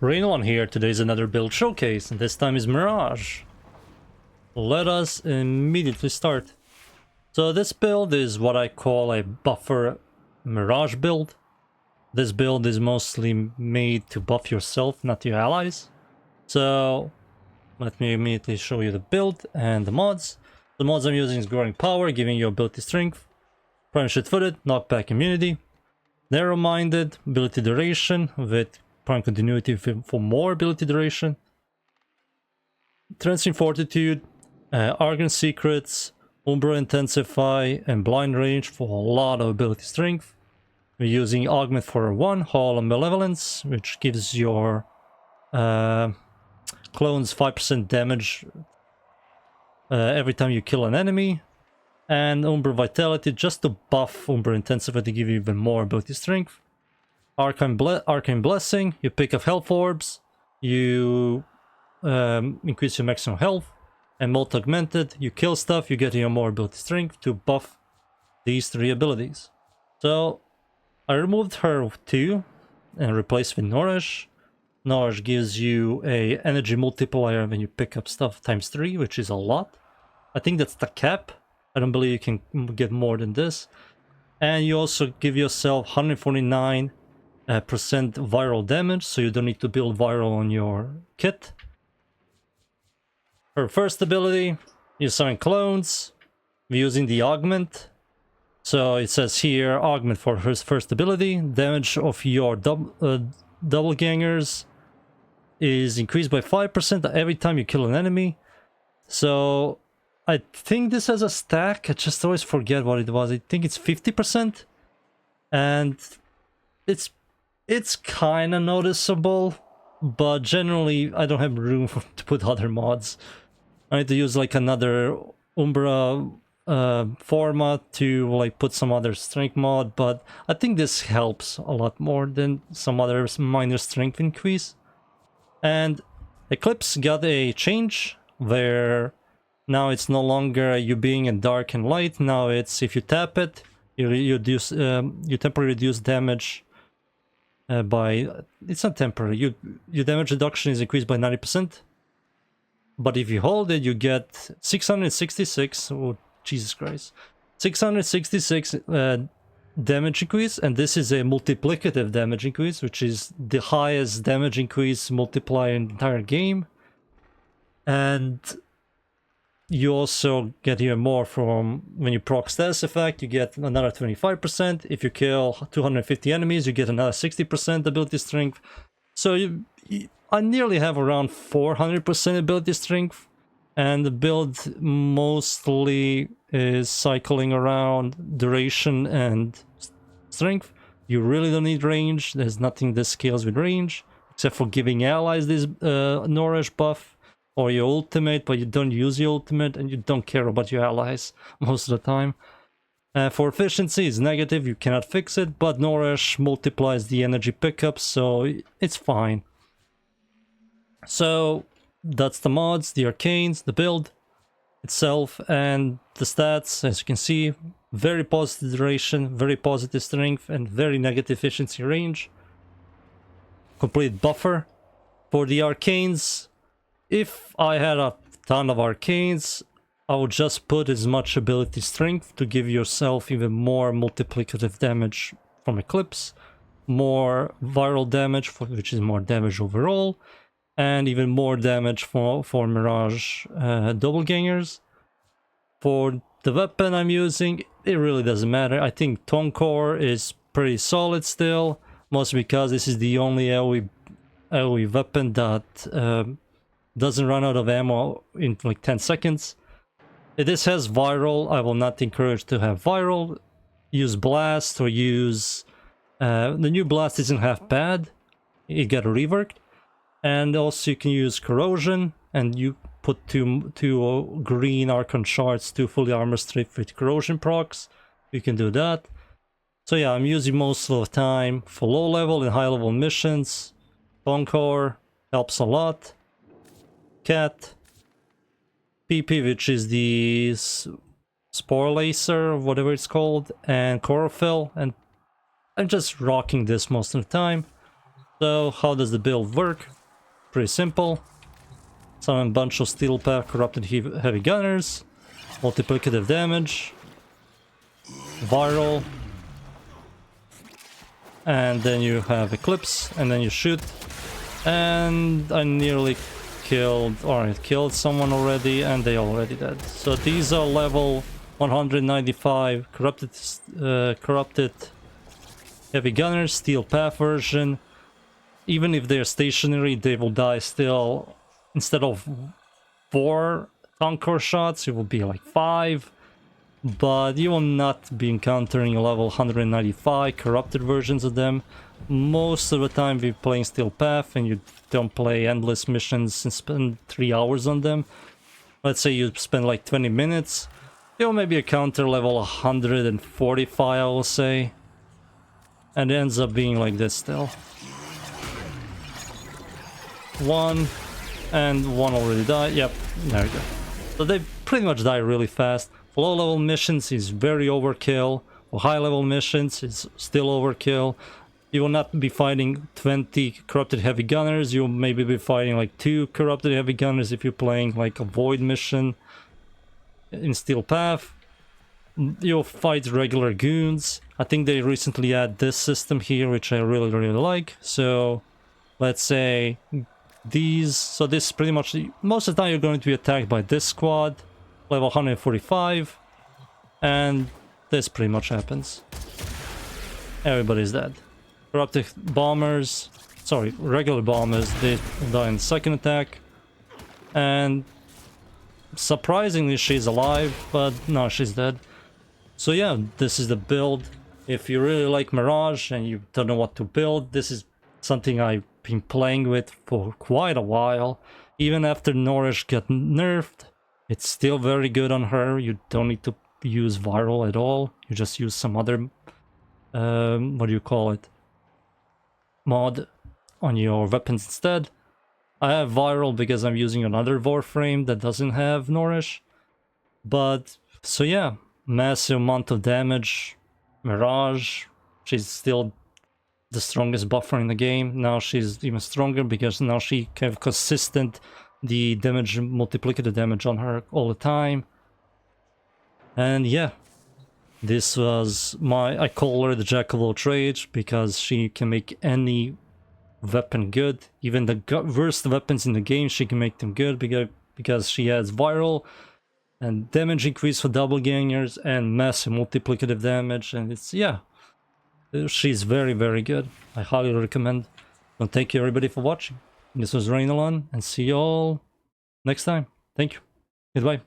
Rain1 here. Today's another build showcase, and this time is Mirage. Let us immediately start. So this build is what I call a buffer Mirage build. This build is mostly made to buff yourself, not your allies. So let me immediately show you the build and the mods. The mods I'm using is Growing Power, giving you ability strength, Prime Footed, Knockback Immunity, Narrow-Minded, Ability Duration with Prime Continuity for more ability duration, Transient Fortitude, Argon Secrets, Umbra Intensify, and Blind Range for a lot of ability strength. We're using Augment for 1, Hall and Malevolence, which gives your clones 5% damage every time you kill an enemy, and Umbra Vitality just to buff Umbra Intensify to give you even more ability strength. Arcane Blessing, you pick up health orbs, you increase your maximum health, and Molt Augmented, you kill stuff, you get your more ability strength to buff these 3 abilities. So I removed her 2 and replaced with Mirage. Mirage gives you a energy multiplier when you pick up stuff ×3, which is a lot. I think that's the cap. I don't believe you can get more than this. And you also give yourself 149% viral damage, so you don't need to build viral on your kit. Her first ability, you summon clones using the augment. So it says here, augment for her first ability. Damage of your doppelgangers is increased by 5% every time you kill an enemy. So I think this has a stack. I just always forget what it was. I think it's 50%. And it's kind of noticeable, but generally I don't have room to put other mods. I need to use like another Umbra format to like put some other strength mod, but I think this helps a lot more than some other minor strength increase. And Eclipse got a change where now it's no longer you being in dark and light. Now it's if you tap it, you temporarily reduce damage by, it's not temporary, your damage reduction is increased by 90%. But if you hold it, you get 666, oh Jesus Christ, 666 damage increase, and this is a multiplicative damage increase, which is the highest damage increase multiplier in the entire game. And you also get even more from when you proc status effect, you get another 25%. If you kill 250 enemies, you get another 60% ability strength. So I nearly have around 400% ability strength, and the build mostly is cycling around duration and strength. You really don't need range. There's nothing that scales with range, except for giving allies this Mirage buff, or your ultimate, but you don't use your ultimate, and you don't care about your allies most of the time. For efficiency, it's negative, you cannot fix it, but Mirage multiplies the energy pickups, so it's fine. So that's the mods, the arcanes, the build itself, and the stats. As you can see, very positive duration, very positive strength, and very negative efficiency range. Complete buffer. For the arcanes, if I had a ton of arcanes, I would just put as much ability strength to give yourself even more multiplicative damage from Eclipse, more viral damage, which is more damage overall, and even more damage for Mirage doppelgangers. For the weapon I'm using, it really doesn't matter. I think Tone Core is pretty solid still, mostly because this is the only AoE weapon that doesn't run out of ammo in like 10 seconds. This has viral. I will not encourage to have viral. Use blast or use... the new blast isn't half bad. It got reworked. And also you can use corrosion, and you put two green Archon shards, 2 fully armor strip with corrosion procs. You can do that. So yeah, I'm using most of the time for low level and high level missions. Tone Core helps a lot. Cat, PP, which is the Spore Lacer, whatever it's called, and Chlorophyll, and I'm just rocking this most of the time. So how does the build work? Pretty simple. Summon a bunch of Steel Path Corrupted Heavy Gunners, multiplicative damage, viral, and then you have Eclipse, and then you shoot. And I nearly killed, or I killed someone already, and they already dead. So these are level 195 corrupted heavy gunners, Steel Path version. Even if they're stationary, they will die still. Instead of 4 conquer shots, it will be like 5. But you will not be encountering level 195 corrupted versions of them. Most of the time we're playing Steel Path and you don't play endless missions and spend 3 hours on them. Let's say you spend like 20 minutes. You'll maybe encounter level 145, I will say. And it ends up being like this still. 1, and 1 already died. Yep, there we go. So they pretty much die really fast. For low level missions is very overkill. For high level missions is still overkill. You will not be fighting 20 corrupted heavy gunners. You'll maybe be fighting like 2 corrupted heavy gunners if you're playing like a void mission in Steel Path. You'll fight regular goons. I think they recently added this system here, which I really like. So let's say these, so this pretty much, most of the time you're going to be attacked by this squad, level 145, and this pretty much happens. Everybody's dead. Corrupted bombers, sorry, regular bombers, they die in the second attack. And surprisingly she's alive, but no, she's dead. So yeah, this is the build. If you really like Mirage and you don't know what to build, this is something I've been playing with for quite a while. Even after Norrish got nerfed, it's still very good on her. You don't need to use viral at all. You just use some other, what do you call it, mod on your weapons instead. I have viral because I'm using another Warframe that doesn't have Norrish. But, so yeah, massive amount of damage. Mirage, she's still the strongest buffer in the game. Now she's even stronger because now she can have consistent the damage, multiplicative damage on her all the time. And yeah, this was I call her the Jack of all trades because she can make any weapon good. Even the worst weapons in the game, she can make them good because she has viral and damage increase for double gangers and massive multiplicative damage. And it's, yeah, she's very, very good. I highly recommend. So thank you everybody for watching. This was Rainalon, and see you all next time. Thank you. Goodbye.